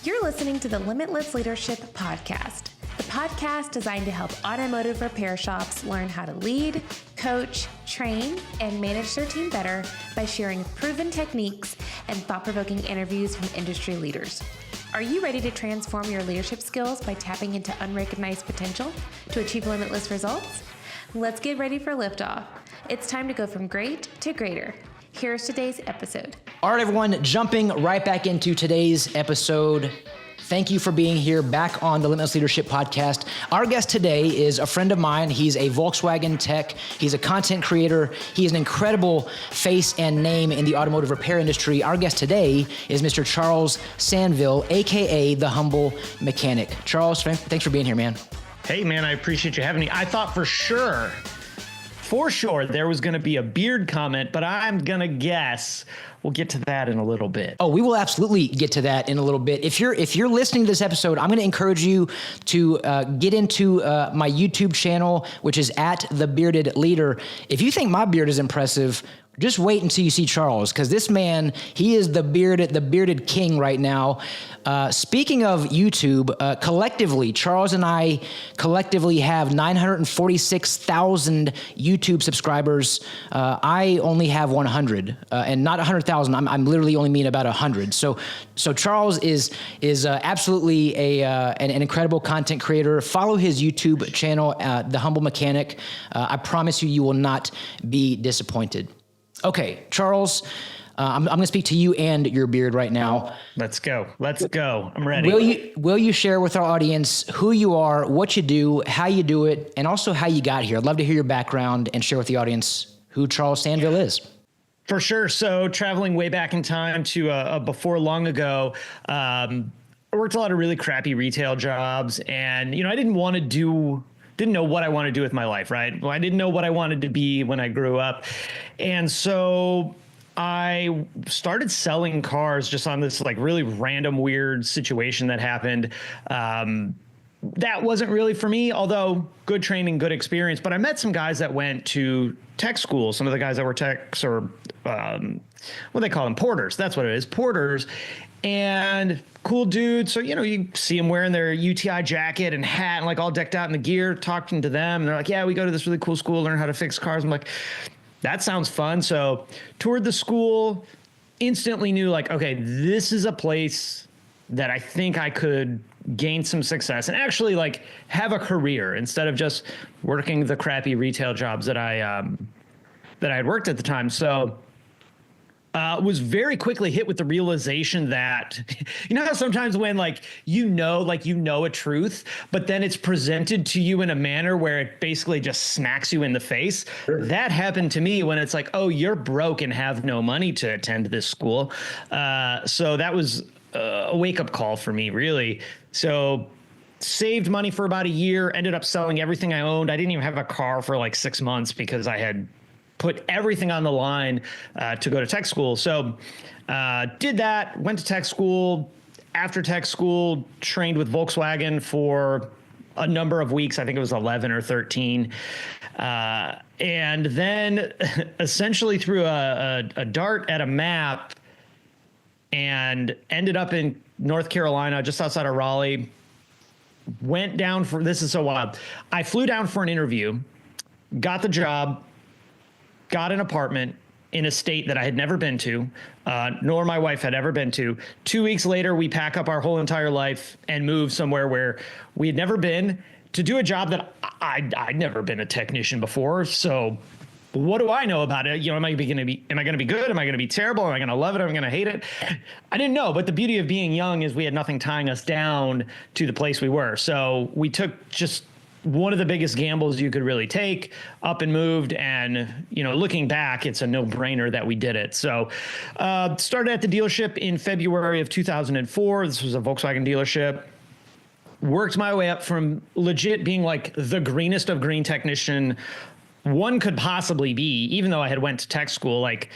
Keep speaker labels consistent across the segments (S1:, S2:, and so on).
S1: You're listening to the Limitless Leadership Podcast, the podcast designed to help automotive repair shops learn how to lead, coach, train, and manage their team better by sharing proven techniques and thought-provoking interviews from industry leaders. Are you ready to transform your leadership skills by tapping into unrecognized potential to achieve limitless results? Let's get ready for liftoff. It's time to go from great to greater. Here's today's episode.
S2: All right, everyone, jumping right back into today's episode. Thank you for being here back on the Limitless Leadership Podcast. Our guest today is a friend of mine. He's a Volkswagen tech. He's a content creator. He is an incredible face and name in the automotive repair industry. Our guest today is Mr. Charles Sanville, AKA the Humble Mechanic. Charles, thanks for being here, man.
S3: Hey, man, I appreciate you having me. I thought for sure there was going to be a beard comment, but I'm going to guess we'll get to that in a little bit.
S2: Oh, we will absolutely get to that in a little bit. If you're listening to this episode, I'm going to encourage you to get into my YouTube channel, which is at The Bearded Leader. If you think my beard is impressive, just wait until you see Charles, because this man, he is the bearded king right now. Speaking of YouTube, collectively, Charles and I collectively have 946,000 YouTube subscribers. I only have 100, and not 100,000. I'm literally only mean about 100. So Charles is absolutely an incredible content creator. Follow his YouTube channel, The Humble Mechanic. I promise you will not be disappointed. Okay, Charles, I'm going to speak to you and your beard right now.
S3: Let's go. I'm ready.
S2: Will you share with our audience who you are, what you do, how you do it, and also how you got here? I'd love to hear your background and share with the audience who Charles Sanville is.
S3: For sure. So traveling way back in time to before long ago, I worked a lot of really crappy retail jobs, and I didn't know what I wanted to do with my life, right? Well, I didn't know what I wanted to be when I grew up. And so I started selling cars just on this like really random, weird situation that happened. That wasn't really for me, although good training, good experience. But I met some guys that went to tech school. Some of the guys that were techs, or what they call them, porters. That's what it is, porters. And cool dudes. So, you see them wearing their UTI jacket and hat and like all decked out in the gear, talking to them. And they're like, yeah, we go to this really cool school, learn how to fix cars. I'm like, that sounds fun. So toured the school, instantly knew like, okay, this is a place that I think I could gain some success and actually like have a career instead of just working the crappy retail jobs that I had worked at the time. So was very quickly hit with the realization that, how sometimes when a truth, but then it's presented to you in a manner where it basically just smacks you in the face. Sure. That happened to me when it's like, oh, you're broke and have no money to attend this school. So that was a wake-up call for me, really. So saved money for about a year, ended up selling everything I owned. I didn't even have a car for like 6 months because I had put everything on the line to go to tech school. So did that, went to tech school. After tech school, trained with Volkswagen for a number of weeks. I think it was 11 or 13. And then essentially threw a dart at a map and ended up in North Carolina, just outside of Raleigh. Went down for, this is so wild. I flew down for an interview, got the job, got an apartment in a state that I had never been to, nor my wife had ever been to. 2 weeks later, we pack up our whole entire life and move somewhere where we had never been to do a job that I'd never been a technician before. So what do I know about it? Am I going to be good? Am I going to be terrible? Am I going to love it? Am I going to hate it? I didn't know. But the beauty of being young is we had nothing tying us down to the place we were. So we took just one of the biggest gambles you could really take, up and moved. And, looking back, it's a no-brainer that we did it. So started at the dealership in February of 2004. This was a Volkswagen dealership. Worked my way up from legit being like the greenest of green technician one could possibly be, even though I had went to tech school. Like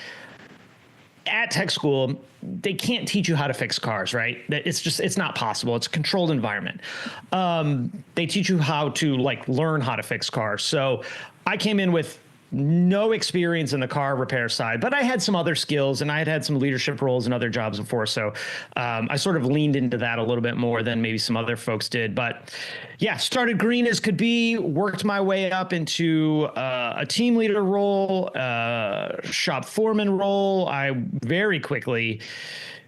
S3: at tech school, they can't teach you how to fix cars, right? It's not possible. It's a controlled environment. They teach you how to learn how to fix cars. So I came in with no experience in the car repair side, but I had some other skills and I had some leadership roles in other jobs before. So I sort of leaned into that a little bit more than maybe some other folks did. But yeah, started green as could be, worked my way up into a team leader role, shop foreman role. I very quickly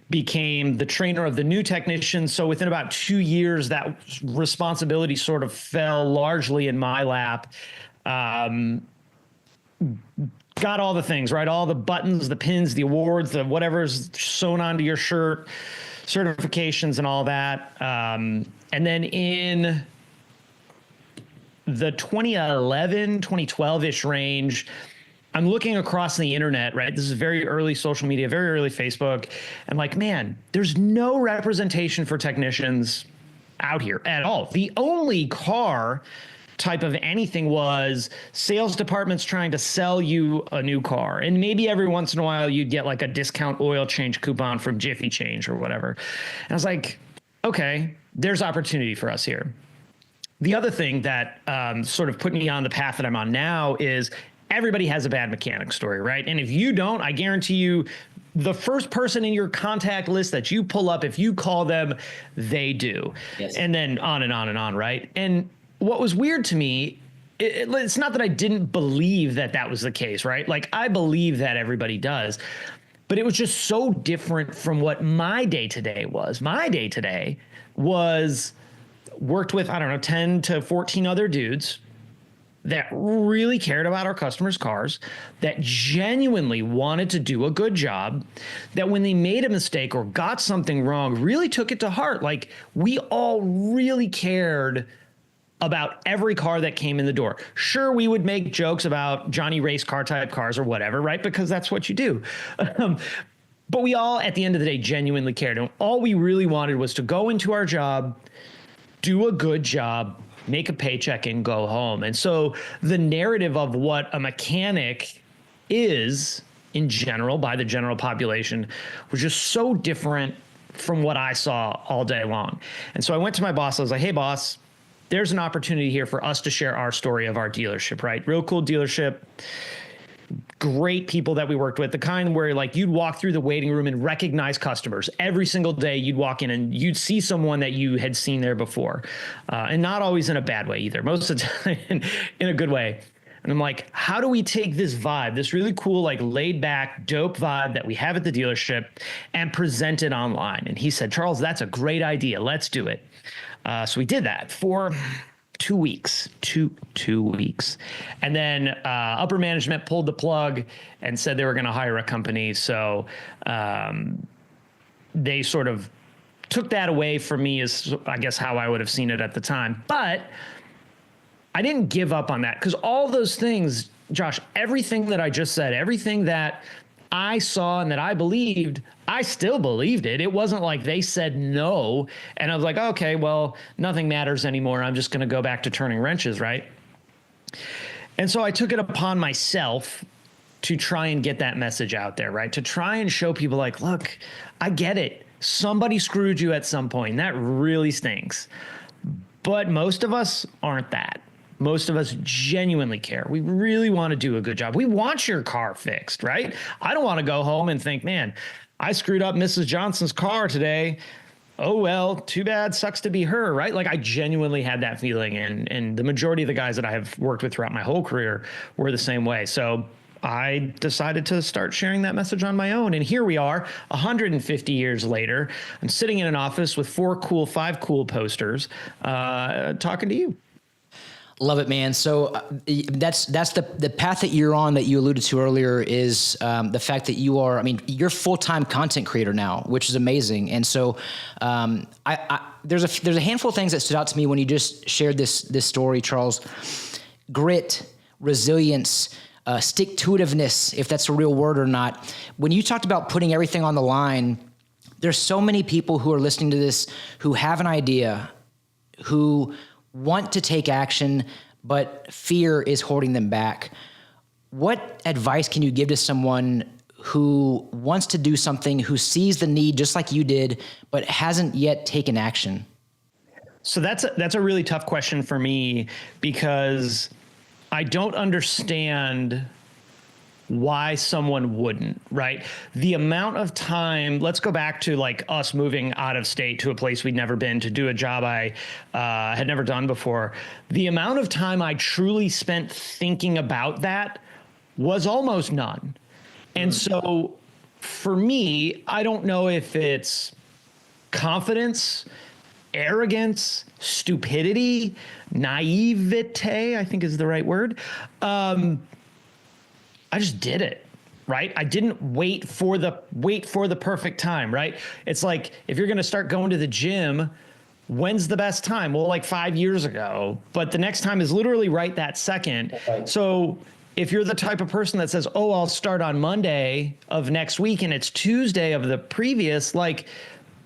S3: became the trainer of the new technicians. So within about 2 years, that responsibility sort of fell largely in my lap. Got all the things, right? All the buttons, the pins, the awards, the whatever's sewn onto your shirt, certifications and all that. And then in the 2011, 2012-ish range, I'm looking across the internet, right? This is very early social media, very early Facebook. I'm like, man, there's no representation for technicians out here at all. The only car type of anything was sales departments trying to sell you a new car. And maybe every once in a while you'd get like a discount oil change coupon from Jiffy Change or whatever. And I was like, okay, there's opportunity for us here. The other thing that sort of put me on the path that I'm on now is everybody has a bad mechanic story, right? And if you don't, I guarantee you the first person in your contact list that you pull up, if you call them, they do. Yes. And then on and on and on, right? And what was weird to me, it's not that I didn't believe that that was the case, right? Like I believe that everybody does, but it was just so different from what my day-to-day was. My day-to-day was worked with, I don't know, 10 to 14 other dudes that really cared about our customers' cars, that genuinely wanted to do a good job, that when they made a mistake or got something wrong, really took it to heart. Like we all really cared about every car that came in the door. Sure, we would make jokes about Johnny race car type cars or whatever, right? Because that's what you do. But we all, at the end of the day, genuinely cared. And all we really wanted was to go into our job, do a good job, make a paycheck and go home. And so the narrative of what a mechanic is in general by the general population was just so different from what I saw all day long. And so I went to my boss. I was like, hey, boss, there's an opportunity here for us to share our story of our dealership, right? Real cool dealership, great people that we worked with, the kind where like you'd walk through the waiting room and recognize customers every single day. You'd walk in and you'd see someone that you had seen there before, and not always in a bad way either, most of the time in a good way. And I'm like, how do we take this vibe, this really cool, like laid back, dope vibe that we have at the dealership and present it online? And he said, Charles, that's a great idea. Let's do it. So we did that for 2 weeks, two weeks. And then upper management pulled the plug and said they were going to hire a company. So they sort of took that away from me, is I guess how I would have seen it at the time. But I didn't give up on that, because all those things, Josh, everything that I just said, everything that I saw and that I believed, I still believed it. It wasn't like they said no and I was like, okay, well, nothing matters anymore. I'm just going to go back to turning wrenches, right? And so I took it upon myself to try and get that message out there, right? To try and show people like, look, I get it. Somebody screwed you at some point. And that really stinks. But most of us aren't that. Most of us genuinely care. We really want to do a good job. We want your car fixed, right? I don't want to go home and think, man, I screwed up Mrs. Johnson's car today. Oh, well, too bad. Sucks to be her, right? Like I genuinely had that feeling. And the majority of the guys that I have worked with throughout my whole career were the same way. So I decided to start sharing that message on my own. And here we are 150 years later. I'm sitting in an office with 5 cool posters talking to you.
S2: Love it, man. So that's the path that you're on that you alluded to earlier is the fact that you are, I mean, you're a full-time content creator now, which is amazing. And so there's a handful of things that stood out to me when you just shared this story, Charles. Grit, resilience, stick-to-itiveness, if that's a real word or not. When you talked about putting everything on the line, there's so many people who are listening to this who have an idea, who want to take action, but fear is holding them back. What advice can you give to someone who wants to do something, who sees the need just like you did, but hasn't yet taken action?
S3: So that's a really tough question for me, because I don't understand why someone wouldn't, right? The amount of time, let's go back to like us moving out of state to a place we'd never been to do a job I had never done before. The amount of time I truly spent thinking about that was almost none. And so for me, I don't know if it's confidence, arrogance, stupidity, naivete, I think is the right word. I just did it, right? I didn't wait for the perfect time, right? It's like, if you're going to start going to the gym, when's the best time? Well, like 5 years ago, but the next time is literally right that second. Okay. So if you're the type of person that says, oh, I'll start on Monday of next week and it's Tuesday of the previous, like,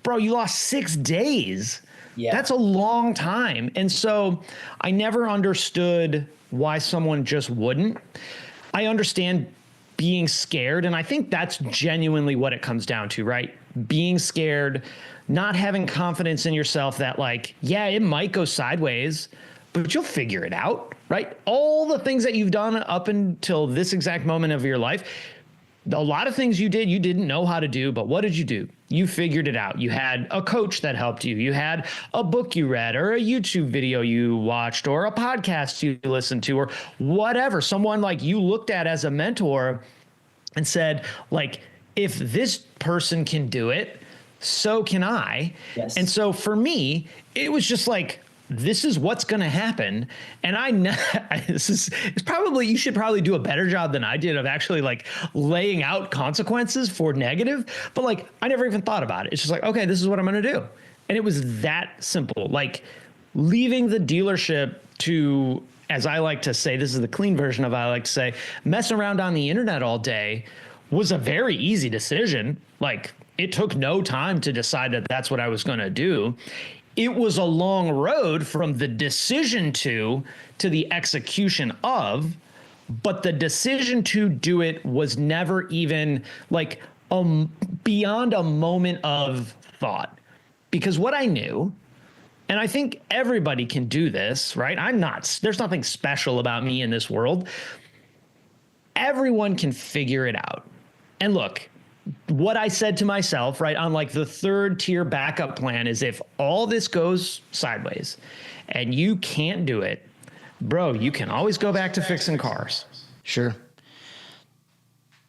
S3: bro, you lost 6 days. Yeah. That's a long time. And so I never understood why someone just wouldn't. I understand being scared, and I think that's genuinely what it comes down to, right? Being scared, not having confidence in yourself that like, yeah, it might go sideways, but you'll figure it out, right? All the things that you've done up until this exact moment of your life, a lot of things you didn't know how to do, but what did you do? You figured it out. You had a coach that helped you. You had a book you read or a YouTube video you watched or a podcast you listened to or whatever. Someone like you looked at as a mentor and said, like, if this person can do it, so can I. Yes. And so for me, it was just like, this is what's going to happen. And you should probably do a better job than I did of actually like laying out consequences for negative, but like, I never even thought about it. It's just like, okay, this is what I'm going to do. And it was that simple, like leaving the dealership to, as I like to say, this is the clean version of, I like to say, mess around on the internet all day was a very easy decision. Like it took no time to decide that that's what I was going to do. It was a long road from the decision to the execution of, but the decision to do it was never even like beyond a moment of thought. Because what I knew, and I think everybody can do this, right? There's nothing special about me in this world. Everyone can figure it out. And look, what I said to myself, right, on like the 3rd tier backup plan is if all this goes sideways and you can't do it, bro, you can always go back to fixing cars.
S2: Sure.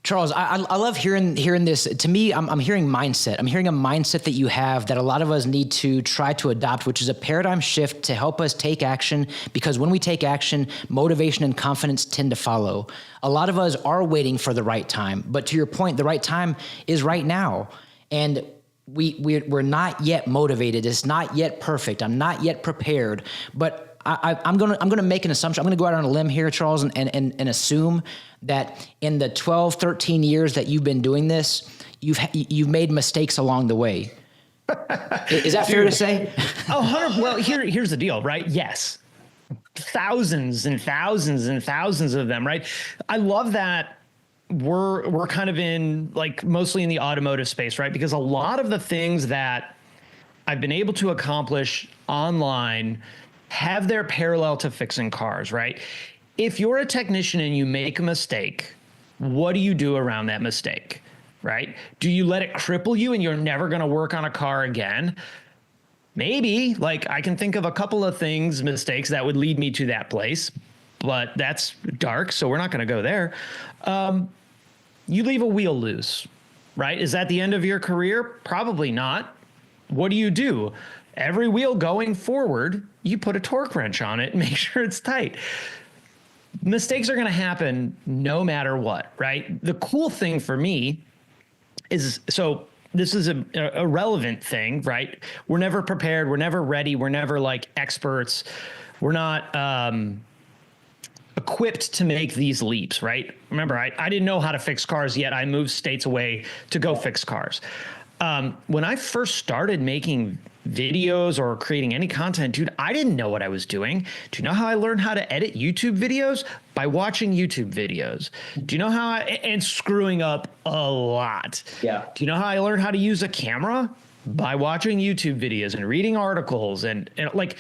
S2: Charles, I love hearing this. To me, I'm hearing mindset. I'm hearing a mindset that you have that a lot of us need to try to adopt, which is a paradigm shift to help us take action, because when we take action, motivation and confidence tend to follow. A lot of us are waiting for the right time, but to your point, the right time is right now. And we're not yet motivated. It's not yet perfect. I'm not yet prepared, but I'm gonna make an assumption. I'm gonna go out on a limb here, Charles, and assume that in the 12, 13 years that you've been doing this, you've made mistakes along the way. Is that fair to say?
S3: Well, here's the deal, right? Yes. Thousands and thousands and thousands of them, right? I love that we're kind of in like mostly in the automotive space, right? Because a lot of the things that I've been able to accomplish online have their parallel to fixing cars, right? If you're a technician and you make a mistake, what do you do around that mistake, right? Do you let it cripple you and you're never going to work on a car again? Maybe. Like I can think of a couple of mistakes that would lead me to that place, but that's dark, so we're not going to go there. You leave a wheel loose, right? Is that the end of your career? Probably not. What do? Every wheel going forward, you put a torque wrench on it and make sure it's tight. Mistakes are going to happen no matter what, right? The cool thing for me is, so this is a relevant thing, right? We're never prepared. We're never ready. We're never like experts. We're not equipped to make these leaps, right? Remember, I didn't know how to fix cars yet. I moved states away to go fix cars. When I first started making videos or creating any content, dude, I didn't know what I was doing. Do you know how I learned how to edit YouTube videos? By watching YouTube videos. Do you know how and screwing up a lot. Yeah. Do you know how I learned how to use a camera? By watching YouTube videos and reading articles and like,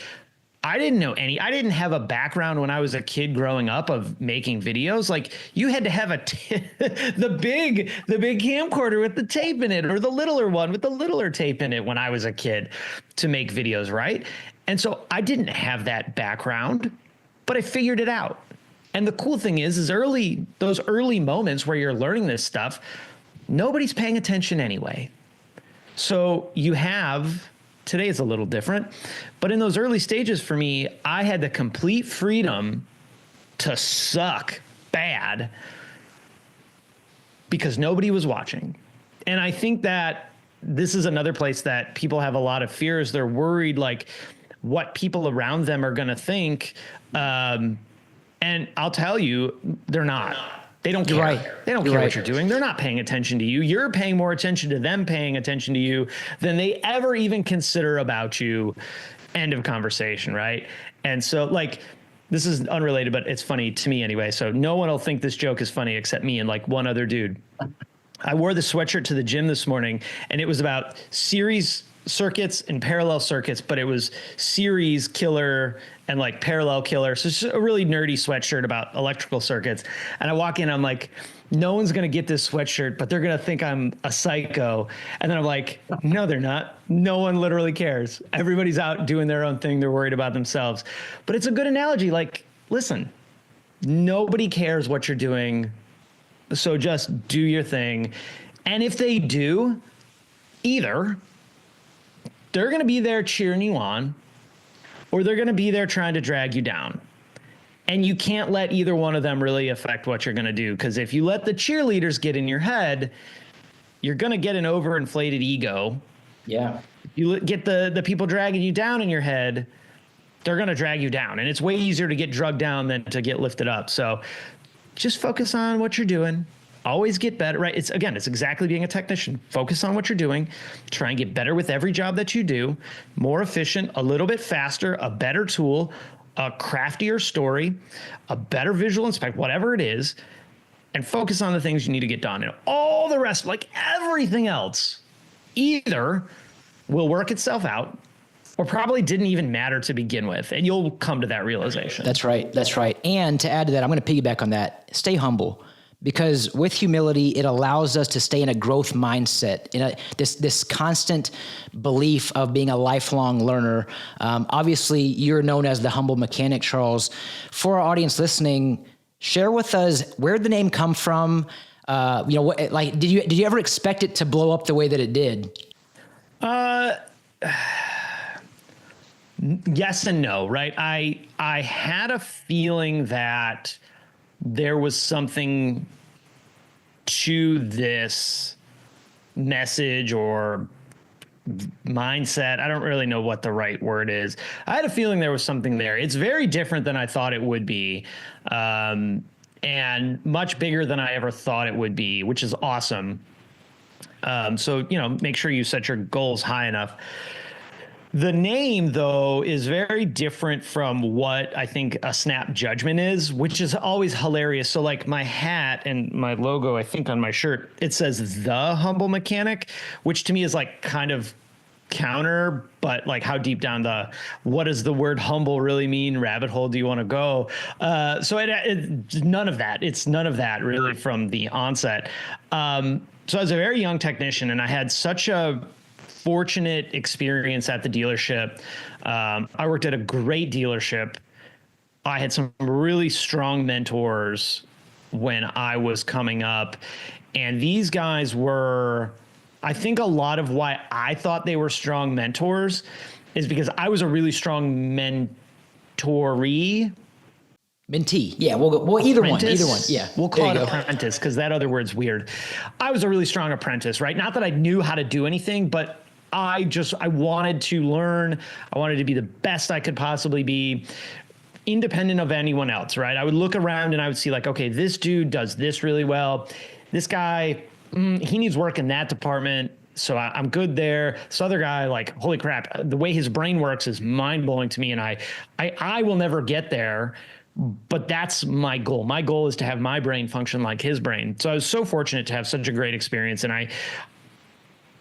S3: I didn't have a background when I was a kid growing up of making videos. Like you had to have the big camcorder with the tape in it, or the littler one with the littler tape in it when I was a kid to make videos, right? And so I didn't have that background, but I figured it out. And the cool thing is those early moments where you're learning this stuff, nobody's paying attention anyway. So today is a little different, but in those early stages for me, I had the complete freedom to suck bad because nobody was watching. And I think that this is another place that people have a lot of fears. They're worried like what people around them are going to think. And I'll tell you, they're not. They don't care.
S2: Right.
S3: They don't care what you're doing. They're not paying attention to you. You're paying more attention to them paying attention to you than they ever even consider about you. End of conversation, right? And so like, this is unrelated, but it's funny to me anyway. So no one will think this joke is funny except me and like one other dude. I wore the sweatshirt to the gym this morning, and it was about series circuits and parallel circuits, but it was series killer and like parallel killer. So it's just a really nerdy sweatshirt about electrical circuits. And I walk in, I'm like, no one's going to get this sweatshirt, but they're going to think I'm a psycho. And then I'm like, no, they're not. No one literally cares. Everybody's out doing their own thing. They're worried about themselves. But it's a good analogy. Like, listen, nobody cares what you're doing. So just do your thing. And if they do, either they're going to be there cheering you on, or they're going to be there trying to drag you down. And you can't let either one of them really affect what you're going to do. Because if you let the cheerleaders get in your head, you're going to get an overinflated ego.
S2: Yeah.
S3: You get the people dragging you down in your head, they're going to drag you down. And it's way easier to get drugged down than to get lifted up. So just focus on what you're doing. Always get better, right? It's exactly being a technician. Focus on what you're doing. Try and get better with every job that you do. More efficient, a little bit faster, a better tool, a craftier story, a better visual inspect, whatever it is, and focus on the things you need to get done. And all the rest, like everything else, either will work itself out or probably didn't even matter to begin with. And you'll come to that realization.
S2: That's right. That's right. And to add to that, I'm going to piggyback on that. Stay humble. Because with humility, it allows us to stay in a growth mindset, in this constant belief of being a lifelong learner. Obviously, you're known as the humble mechanic, Charles. For our audience listening, share with us where the name come from. Did you ever expect it to blow up the way that it did?
S3: Yes and no, right? I had a feeling that there was something to this message or mindset. I don't really know what the right word is. I had a feeling there was something there. It's very different than I thought it would be, and much bigger than I ever thought it would be, which is awesome. So, make sure you set your goals high enough. The name, though, is very different from what I think a snap judgment is, which is always hilarious. So like my hat and my logo, I think on my shirt, it says The Humble Mechanic, which to me is like kind of counter, but like how deep down what does the word humble really mean? Rabbit hole do you want to go? So it's none of that. It's none of that really from the onset. So I was a very young technician, and I had such a fortunate experience at the dealership. I worked at a great dealership. I had some really strong mentors when I was coming up, and these guys were, I think a lot of why I thought they were strong mentors is because I was a really strong mentoree.
S2: Mentee. Yeah, well, either
S3: apprentice.
S2: One. Yeah.
S3: We'll call it apprentice because that other word's weird. I was a really strong apprentice, right? Not that I knew how to do anything, but I wanted to learn. I wanted to be the best I could possibly be, independent of anyone else, right? I would look around and I would see like, okay, this dude does this really well. This guy, he needs work in that department. So I'm good there. This other guy, like, holy crap, the way his brain works is mind blowing to me. And I will never get there, but that's my goal. My goal is to have my brain function like his brain. So I was so fortunate to have such a great experience. And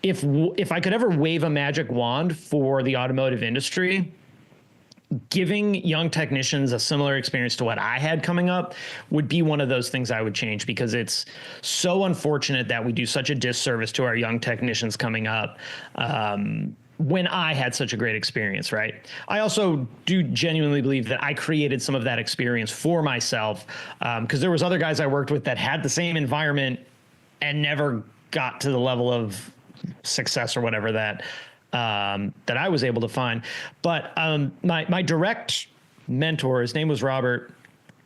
S3: if I could ever wave a magic wand for the automotive industry, giving young technicians a similar experience to what I had coming up would be one of those things I would change, because it's so unfortunate that we do such a disservice to our young technicians coming up. When I had such a great experience, right? I also do genuinely believe that I created some of that experience for myself, because there was other guys I worked with that had the same environment and never got to the level of success or whatever that I was able to find. But my direct mentor, his name was Robert.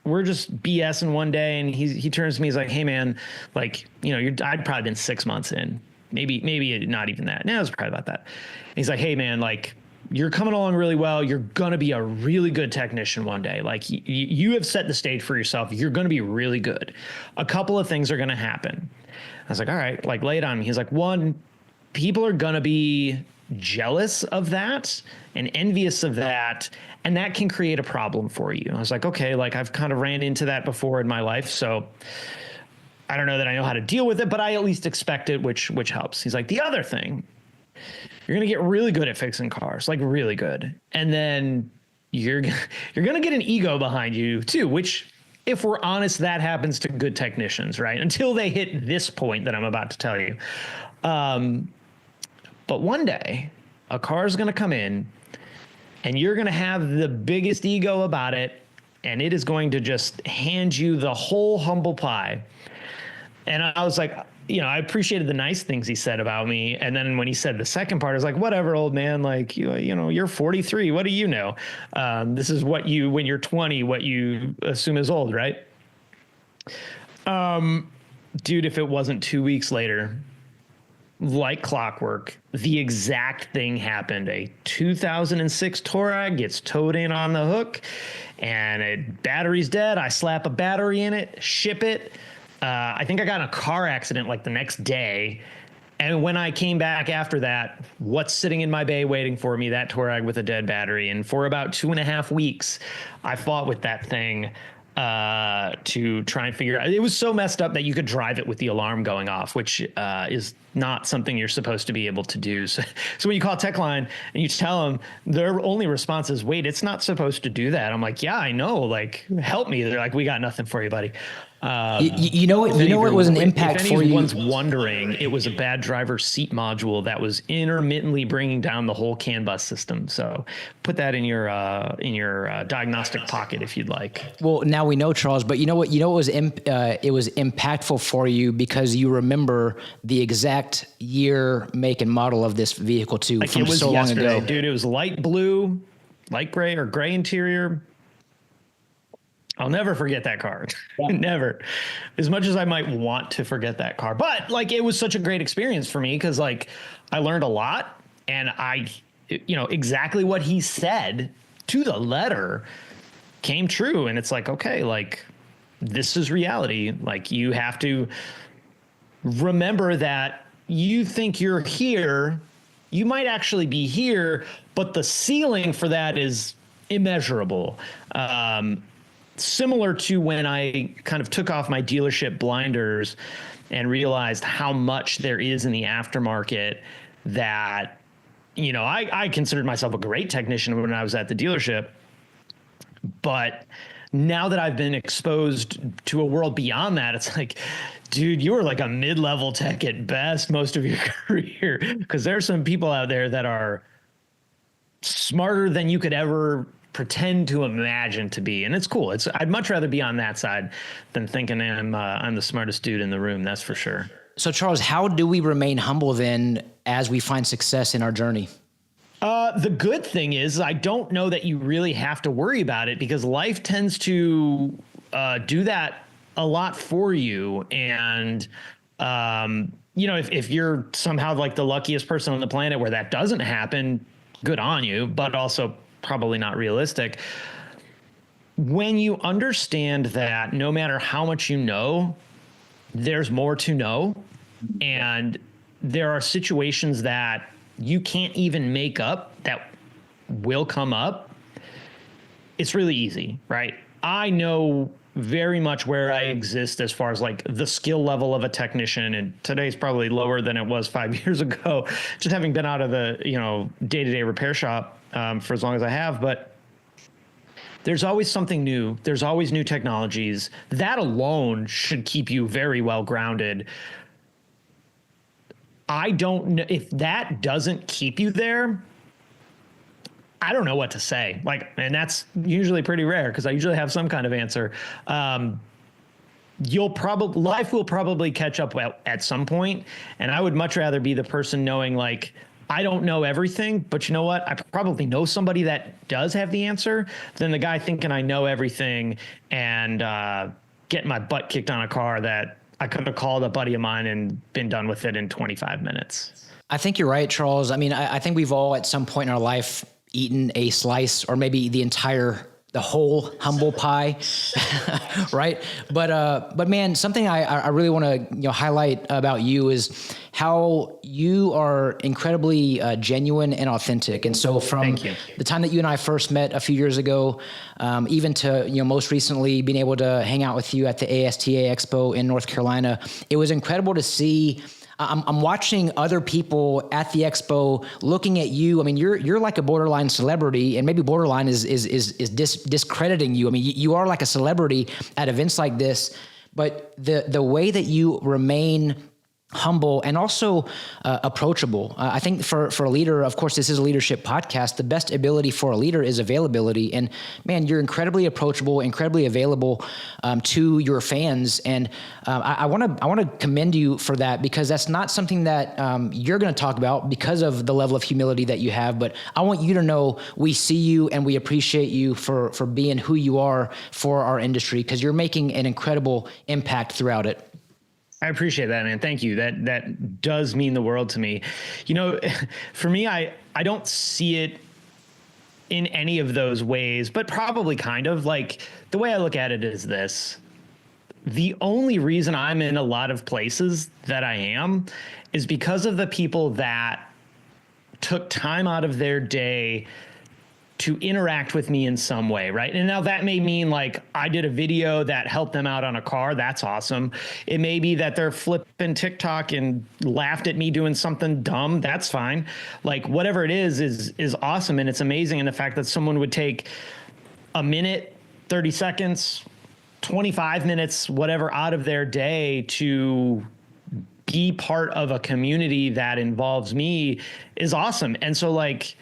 S3: We're just BSing one day, and he turns to me, he's like, "Hey man, like, I'd probably been 6 months in. Maybe not even that. No, it was probably about that." And he's like, "Hey man, like, you're coming along really well. You're going to be a really good technician one day. Like, you have set the stage for yourself. You're going to be really good. A couple of things are going to happen." I was like, "All right, like, lay it on me." He's like, "One, people are going to be jealous of that and envious of that, and that can create a problem for you." I was like, "Okay, like, I've kind of ran into that before in my life, so I don't know that I know how to deal with it, but I at least expect it, which helps." He's like, "The other thing, you're going to get really good at fixing cars, like really good. And then you're going to get an ego behind you too," which, if we're honest, that happens to good technicians, right? Until they hit this point that I'm about to tell you. But one day a car is going to come in and you're going to have the biggest ego about it, and it is going to just hand you the whole humble pie. And I was like, I appreciated the nice things he said about me. And then when he said the second part, I was like, "Whatever, old man, like, you're 43. What do you know? This is when you're 20, what you assume is old, right?" Dude, if it wasn't 2 weeks later, like clockwork, the exact thing happened. A 2006 Touareg gets towed in on the hook, and a battery's dead. I slap a battery in it, ship it. I think I got in a car accident like the next day. And when I came back after that, what's sitting in my bay waiting for me? That Touareg with a dead battery. And for about 2.5 weeks, I fought with that thing to try and figure out. It was so messed up that you could drive it with the alarm going off, which is not something you're supposed to be able to do. So when you call Tech Line and you tell them, their only response is, "Wait, it's not supposed to do that." I'm like, "Yeah, I know. Like, help me." They're like, "We got nothing for you, buddy."
S2: You know what was an impact for you?
S3: If anyone's wondering, it was a bad driver seat module that was intermittently bringing down the whole CAN bus system. So put that in your diagnostic pocket if you'd like.
S2: Well, now we know, Charles. But you know what? It was impactful for you because you remember the exact year, make, and model of this vehicle too,
S3: like,
S2: from
S3: it was
S2: so long
S3: yesterday,
S2: ago.
S3: dude. It was light blue, light gray, or gray interior. I'll never forget that car. Yeah. Never. As much as I might want to forget that car. But like, it was such a great experience for me because, like, I learned a lot, and exactly what he said to the letter came true. And it's like, okay, like, this is reality. Like, you have to remember that you think you're here, you might actually be here, but the ceiling for that is immeasurable. Similar to when I kind of took off my dealership blinders and realized how much there is in the aftermarket that, I considered myself a great technician when I was at the dealership. But now that I've been exposed to a world beyond that, it's like, dude, you were like a mid-level tech at best most of your career, because there's some people out there that are smarter than you could ever pretend to imagine to be. And it's cool. I'd much rather be on that side than thinking I'm the smartest dude in the room. That's for sure.
S2: So Charles, how do we remain humble then as we find success in our journey?
S3: The good thing is I don't know that you really have to worry about it, because life tends to do that a lot for you. And, if you're somehow like the luckiest person on the planet where that doesn't happen, good on you, but also probably not realistic. When you understand that no matter how much you know, there's more to know, and there are situations that you can't even make up that will come up, it's really easy, right? I know very much where I exist as far as like the skill level of a technician, and today's probably lower than it was 5 years ago, just having been out of the day-to-day repair shop for as long as I have. But there's always something new. There's always new technologies. That alone should keep you very well grounded. I don't know if that doesn't keep you there. I don't know what to say. Like, and that's usually pretty rare because I usually have some kind of answer. Life will probably catch up at some point, and I would much rather be the person knowing, like, I don't know everything, but you know what? I probably know somebody that does have the answer than the guy thinking I know everything and getting my butt kicked on a car that I could have called a buddy of mine and been done with it in 25 minutes.
S2: I think you're right, Charles. I mean, I think we've all at some point in our life eaten a slice or maybe the whole humble pie, right? But man, something I really want to highlight about you is how you are incredibly genuine and authentic. And so from the time that you and I first met a few years ago, even to most recently being able to hang out with you at the ASTA Expo in North Carolina, it was incredible to see. I'm watching other people at the expo looking at you. I mean, you're like a borderline celebrity, and maybe borderline is discrediting you. I mean, you are like a celebrity at events like this, but the way that you remain humble and also approachable. I think for a leader, of course, this is a leadership podcast. The best ability for a leader is availability. And man, you're incredibly approachable, incredibly available to your fans. And I want to commend you for that, because that's not something that you're going to talk about because of the level of humility that you have. But I want you to know we see you and we appreciate you for being who you are for our industry, because you're making an incredible impact throughout it.
S3: I appreciate that, man. Thank you. That does mean the world to me. For me, I don't see it in any of those ways, but probably kind of. Like, the way I look at it is this: the only reason I'm in a lot of places that I am is because of the people that took time out of their day to interact with me in some way, right? And now that may mean, like, I did a video that helped them out on a car. That's awesome. It may be that they're flipping TikTok and laughed at me doing something dumb. That's fine. Like, whatever it is awesome. And it's amazing. And the fact that someone would take a minute, 30 seconds, 25 minutes, whatever, out of their day to be part of a community that involves me is awesome. And so, like,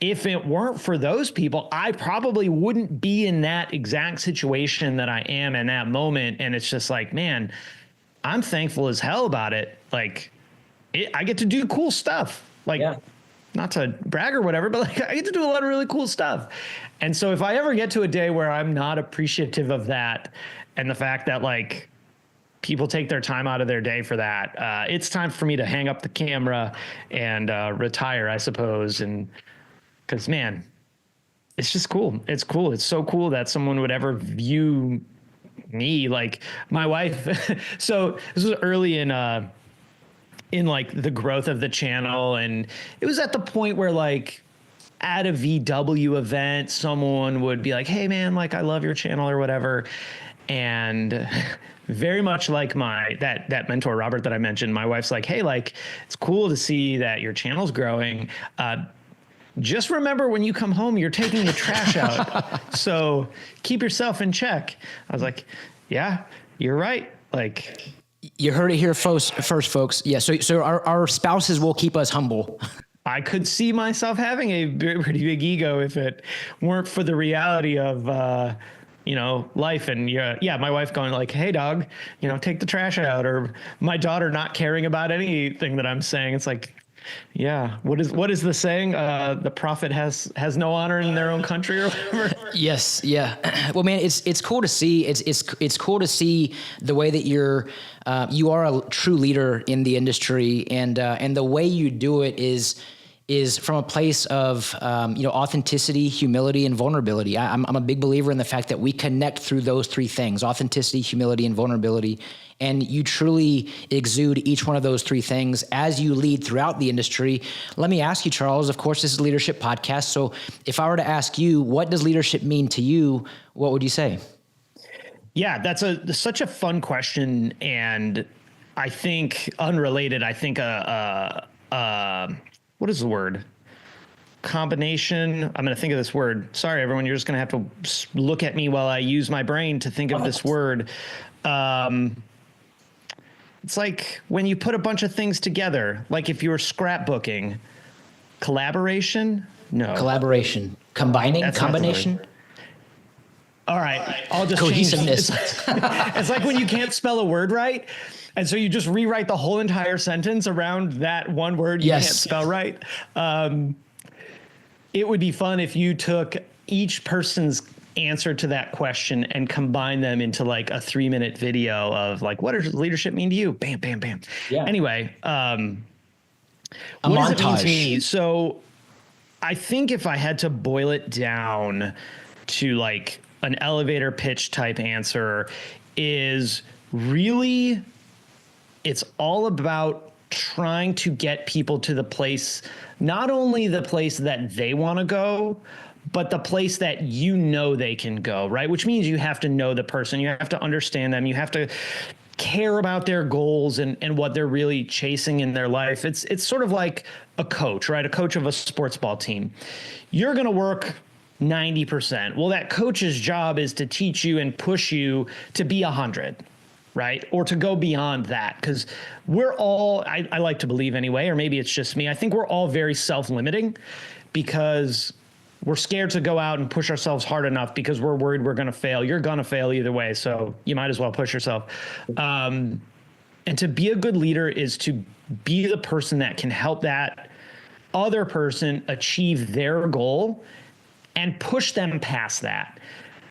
S3: if it weren't for those people, I probably wouldn't be in that exact situation that I am in that moment. And it's just like, man, I'm thankful as hell about it. Like, I get to do cool stuff. Like, not to brag or whatever, but like, I get to do a lot of really cool stuff. And so if I ever get to a day where I'm not appreciative of that, and the fact that, like, people take their time out of their day for that, it's time for me to hang up the camera and retire, I suppose. And because, man, it's just cool. It's cool. It's so cool that someone would ever view me. Like, my wife. So this was early in like the growth of the channel, and it was at the point where, like, at a VW event, someone would be like, "Hey, man, like, I love your channel," or whatever. And very much like that mentor Robert that I mentioned, my wife's like, "Hey, like, it's cool to see that your channel's growing. Just remember, when you come home, you're taking the trash out. So keep yourself in check." I was like, "Yeah, you're right." Like,
S2: you heard it here first, folks. Yeah. So our spouses will keep us humble.
S3: I could see myself having a pretty big ego if it weren't for the reality of, life. And my wife going like, "Hey, dog, take the trash out," or my daughter not caring about anything that I'm saying. It's like, yeah. What is the saying? The prophet has no honor in their own country, or whatever.
S2: Yes. Yeah. Well, man, it's cool to see. It's cool to see the way that you are a true leader in the industry, and the way you do it is from a place of authenticity, humility, and vulnerability. I'm a big believer in the fact that we connect through those three things: authenticity, humility, and vulnerability. And you truly exude each one of those three things as you lead throughout the industry. Let me ask you, Charles, of course, this is a leadership podcast. So if I were to ask you, what does leadership mean to you? What would you say?
S3: Yeah, that's such a fun question. And I think unrelated, I think, what is the word? combination. I'm going to think of this word. Sorry, everyone. You're just going to have to look at me while I use my brain to think of this word. It's like when you put a bunch of things together, like if you were scrapbooking. Collaboration? No.
S2: Collaboration. Combining?
S3: That's
S2: combination?
S3: All right. I'll just
S2: Cohesiveness.
S3: It's like when you can't spell a word right. And so you just rewrite the whole entire sentence around that one word you can't spell right. It would be fun if you took each person's answer to that question and combine them into like a 3-minute video of like, what does leadership mean to you? Bam, bam, bam. Yeah. Anyway, what does it mean to me? So I think if I had to boil it down to like an elevator pitch type answer, is really, it's all about trying to get people to the place, not only the place that they want to go, but the place that you know they can go, right? Which means you have to know the person, you have to understand them, you have to care about their goals and what they're really chasing in their life. It's sort of like a coach, right? A coach of a sports ball team. You're going to work 90%. Well, that coach's job is to teach you and push you to be 100, right? Or to go beyond that. Because we're all, I like to believe anyway, or maybe it's just me, I think we're all very self-limiting because we're scared to go out and push ourselves hard enough because we're worried we're going to fail. You're going to fail either way, so you might as well push yourself. And to be a good leader is to be the person that can help that other person achieve their goal and push them past that,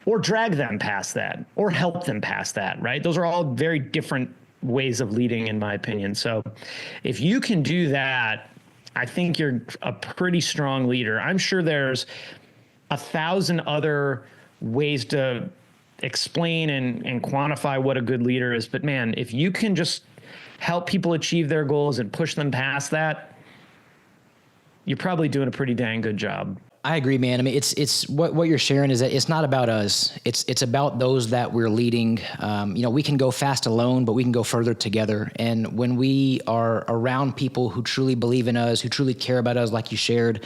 S3: or drag them past that, or help them past that, right? Those are all very different ways of leading, in my opinion. So if you can do that, I think you're a pretty strong leader. I'm sure there's 1,000 other ways to explain and quantify what a good leader is. But man, if you can just help people achieve their goals and push them past that, you're probably doing a pretty dang good job.
S2: I agree, man. I mean, it's what you're sharing is that it's not about us. It's about those that we're leading. We can go fast alone, but we can go further together. And when we are around people who truly believe in us, who truly care about us, like you shared,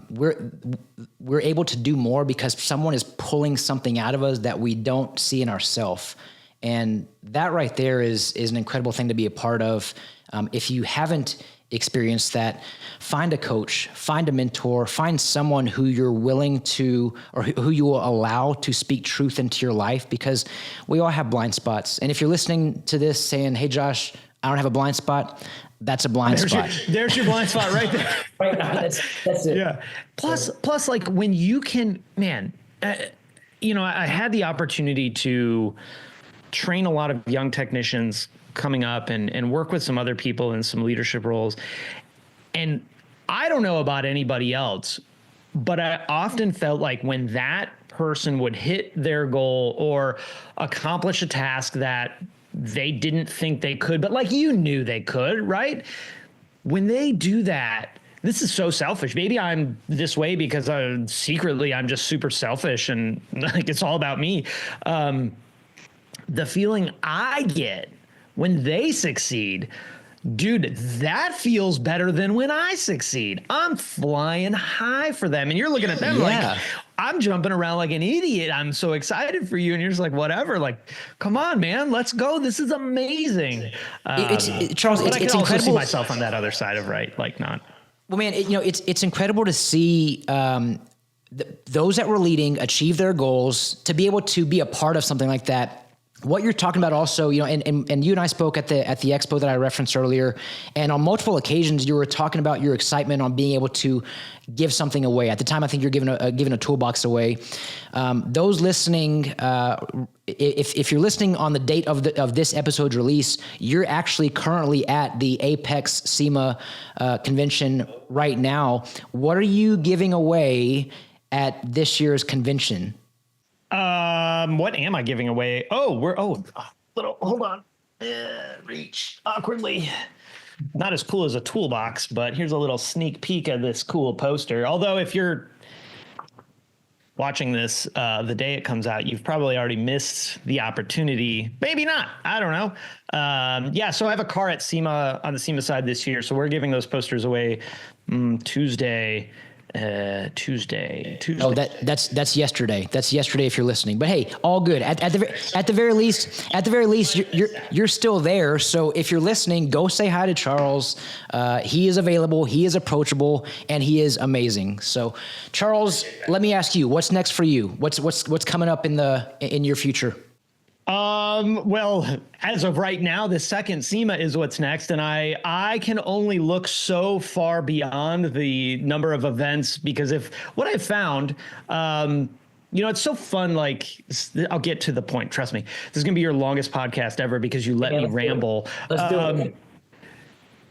S2: we're able to do more because someone is pulling something out of us that we don't see in ourselves. And that right there is an incredible thing to be a part of. If you haven't experienced that, find a coach, find a mentor, find someone who you're willing to, or who you will allow to speak truth into your life, because we all have blind spots. And if you're listening to this saying, hey, Josh, I don't have a blind spot, that's a blind spot.
S3: There's your blind spot right there.
S2: Right now, that's it.
S3: Yeah. Plus like when you can, man, I had the opportunity to train a lot of young technicians coming up and work with some other people in some leadership roles. And I don't know about anybody else, but I often felt like when that person would hit their goal or accomplish a task that they didn't think they could, but like you knew they could, right? When they do that, this is so selfish. Maybe I'm this way because secretly I'm just super selfish and like it's all about me. The feeling I get when they succeed, dude, that feels better than when I succeed. I'm flying high for them. And you're looking at them like, I'm jumping around like an idiot. I'm so excited for you. And you're just like, whatever, like, come on, man, let's go. This is amazing.
S2: Charles,
S3: but I can
S2: it's
S3: also
S2: incredible.
S3: see myself on that other side of right, like not.
S2: Well, man, it's incredible to see those that were leading achieve their goals, to be able to be a part of something like that. What you're talking about also, and you and I spoke at the expo that I referenced earlier, and on multiple occasions you were talking about your excitement on being able to give something away. At the time, I think you're giving a toolbox away. Those listening, if you're listening on the date of this episode's release, you're actually currently at the Apex SEMA convention right now. What are you giving away at this year's convention?
S3: What am I giving away? Hold on. Reach awkwardly. Not as cool as a toolbox, but here's a little sneak peek of this cool poster. Although if you're watching this the day it comes out, you've probably already missed the opportunity. Maybe not. I don't know. So I have a car at SEMA on the SEMA side this year. So we're giving those posters away Tuesday. Tuesday.
S2: Oh, that's yesterday. That's yesterday if you're listening. But hey, all good. At the very least, you're still there. So if you're listening, go say hi to Charles. He is available. He is approachable, and he is amazing. So, Charles, let me ask you, what's next for you? What's coming up in your future?
S3: Well, as of right now, the second SEMA is what's next. And I can only look so far beyond the number of events, because if what I found, it's so fun. Like, I'll get to the point. Trust me, this is going to be your longest podcast ever because you let me ramble.
S2: Let's do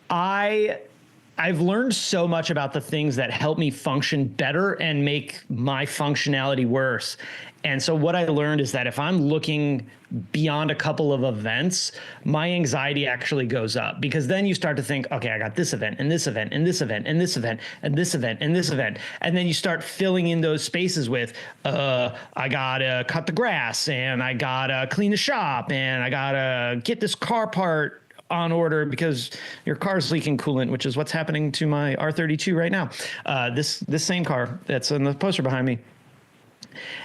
S2: it.
S3: I've learned so much about the things that help me function better and make my functionality worse. And so what I learned is that if I'm looking beyond a couple of events, my anxiety actually goes up, because then you start to think, okay, I got this event and this event and this event and this event and this event and this event. And then you start filling in those spaces with, I gotta cut the grass, and I gotta clean the shop, and I gotta get this car part on order because your car's leaking coolant, which is what's happening to my R32 right now. This same car that's on the poster behind me.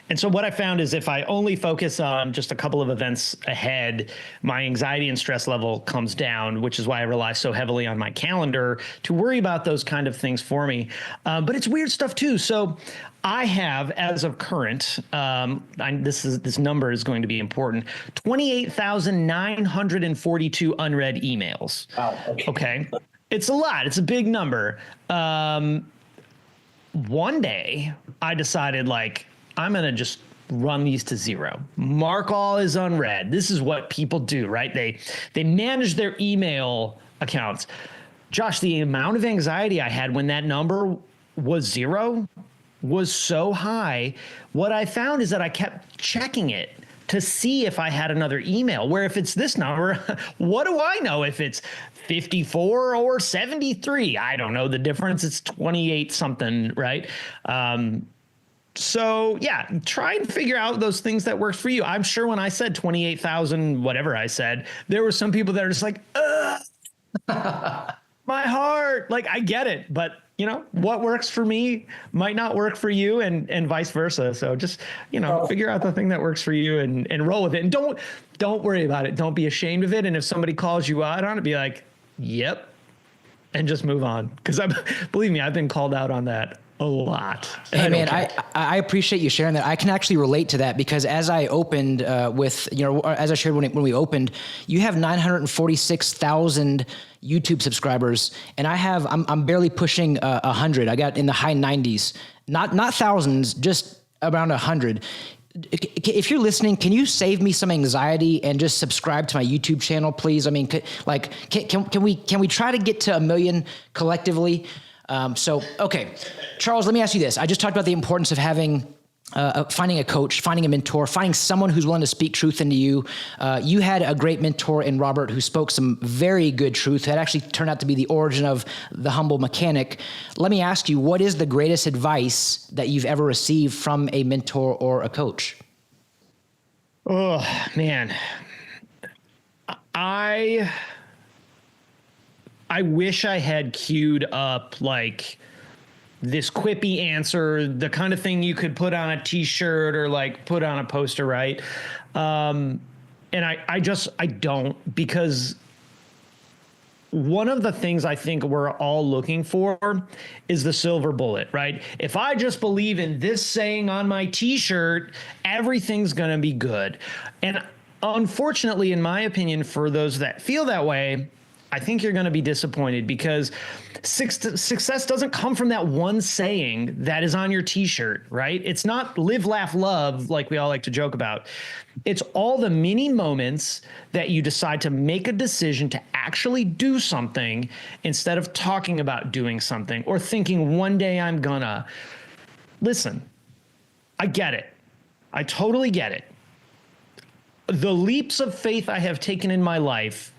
S3: And so what I found is if I only focus on just a couple of events ahead, my anxiety and stress level comes down, which is why I rely so heavily on my calendar to worry about those kind of things for me. But it's weird stuff too. So I have, as of current, this number is going to be important, 28,942 unread emails.
S2: Wow.
S3: Okay. It's a lot. It's a big number. One day I decided, like, I'm going to just run these to zero. Mark all as unread. This is what people do, right? They manage their email accounts. Josh, the amount of anxiety I had when that number was zero was so high. What I found is that I kept checking it to see if I had another email, where if it's this number, what do I know if it's 54 or 73? I don't know the difference. It's 28 something, right? So yeah, try and figure out those things that work for you. I'm sure when I said 28,000, whatever I said, there were some people that are just like, my heart. Like, I get it, but what works for me might not work for you, and vice versa. So just, figure out the thing that works for you and roll with it. And don't worry about it. Don't be ashamed of it. And if somebody calls you out on it, be like, yep, and just move on. Cause believe me, I've been called out on that a lot.
S2: Hey man, I appreciate you sharing that. I can actually relate to that, because as I opened as I shared when we opened, you have 946,000 YouTube subscribers, and I'm barely pushing 100. I got in the high 90s, not thousands, just around 100. If you're listening, can you save me some anxiety and just subscribe to my YouTube channel, please? I mean, can we try to get to 1 million collectively? Okay, Charles, let me ask you this. I just talked about the importance of finding a coach, finding a mentor, finding someone who's willing to speak truth into you. You had a great mentor in Robert who spoke some very good truth that actually turned out to be the origin of the humble mechanic. Let me ask you, what is the greatest advice that you've ever received from a mentor or a coach?
S3: Oh, man. I wish I had queued up like this quippy answer, the kind of thing you could put on a t-shirt or like put on a poster, right? And I don't, because one of the things I think we're all looking for is the silver bullet, right? If I just believe in this saying on my t-shirt, everything's going to be good. And unfortunately, in my opinion, for those that feel that way, I think you're going to be disappointed, because success doesn't come from that one saying that is on your t-shirt, right? It's not live, laugh, love like we all like to joke about. It's all the mini moments that you decide to make a decision to actually do something instead of talking about doing something or thinking one day I'm gonna. Listen, I get it. I totally get it. The leaps of faith I have taken in my life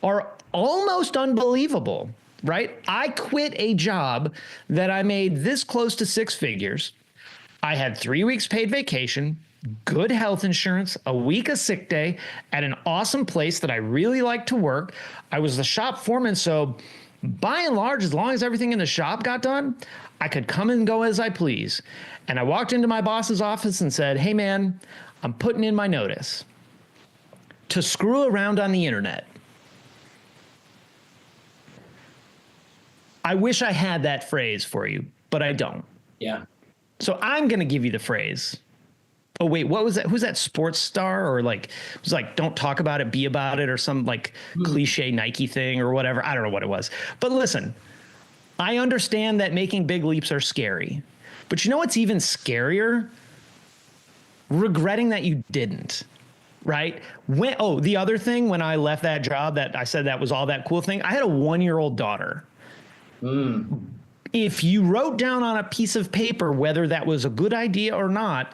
S3: are almost unbelievable, right? I quit a job that I made this close to 6 figures. I had 3 weeks paid vacation, good health insurance, a week of sick day at an awesome place that I really like to work. I was the shop foreman, so by and large, as long as everything in the shop got done, I could come and go as I please. And I walked into my boss's office and said, hey man, I'm putting in my notice to screw around on the internet. I wish I had that phrase for you, but I don't.
S2: Yeah.
S3: So I'm going to give you the phrase. Oh, wait, what was that? Who's that sports star? Or like, it was like, don't talk about it, be about it, or some like cliche Nike thing or whatever. I don't know what it was. But listen, I understand that making big leaps are scary. But you know what's even scarier? Regretting that you didn't. Right? The other thing, when I left that job that I said that was all that cool thing, I had a 1-year-old daughter. If you wrote down on a piece of paper whether that was a good idea or not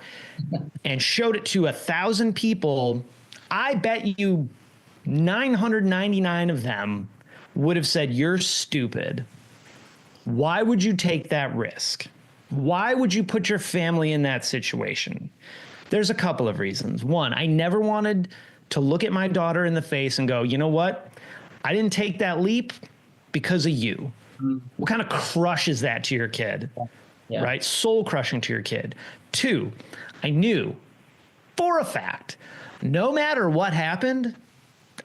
S3: and showed it to 1,000 people, I bet you 999 of them would have said, you're stupid. Why would you take that risk? Why would you put your family in that situation? There's a couple of reasons. One, I never wanted to look at my daughter in the face and go, you know what? I didn't take that leap because of you. What kind of crush is that to your kid? Yeah. Right? Soul crushing to your kid. 2, I knew for a fact, no matter what happened,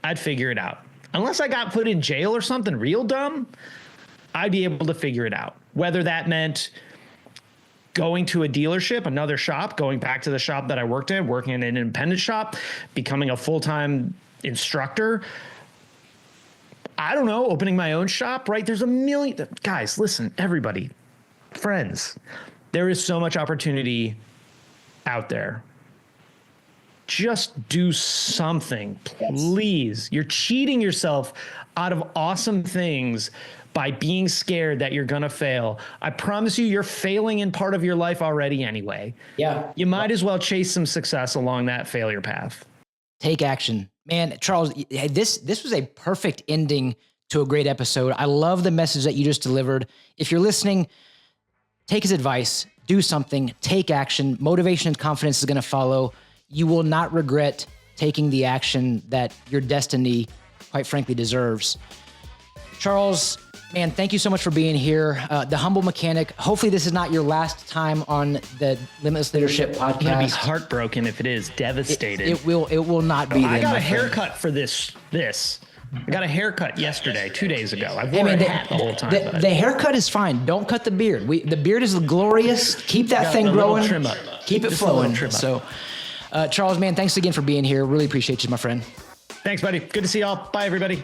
S3: I'd figure it out. Unless I got put in jail or something real dumb, I'd be able to figure it out. Whether that meant going to a dealership, another shop, going back to the shop that I worked in, working in an independent shop, becoming a full-time instructor. I don't know, opening my own shop, right? There's a million guys, listen, everybody, friends, there is so much opportunity out there. Just do something, please. You're cheating yourself out of awesome things by being scared that you're going to fail. I promise you, you're failing in part of your life already anyway.
S2: Yeah.
S3: You might as well chase some success along that failure path.
S2: Take action. Man, Charles, this was a perfect ending to a great episode. I love the message that you just delivered. If you're listening, take his advice, do something, take action. Motivation and confidence is going to follow. You will not regret taking the action that your destiny, quite frankly, deserves. Charles, man, thank you so much for being here. The Humble Mechanic. Hopefully this is not your last time on the Limitless Leadership podcast.
S3: I'm gonna be heartbroken if it is. Devastated.
S2: It will not be.
S3: I got a haircut for this. I got a haircut yesterday, 2 days ago. I've worn a hat the whole time.
S2: The haircut is fine. Don't cut the beard. The beard is glorious. Keep that thing growing.
S3: Trim up.
S2: Keep it flowing. So, Charles, man, thanks again for being here. Really appreciate you, my friend.
S3: Thanks, buddy. Good to see y'all. Bye, everybody.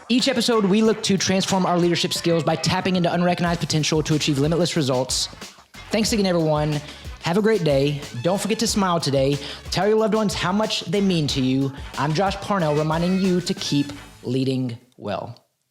S2: Each episode, we look to transform our leadership skills by tapping into unrecognized potential to achieve limitless results. Thanks again, everyone. Have a great day. Don't forget to smile today. Tell your loved ones how much they mean to you. I'm Josh Parnell, reminding you to keep leading well.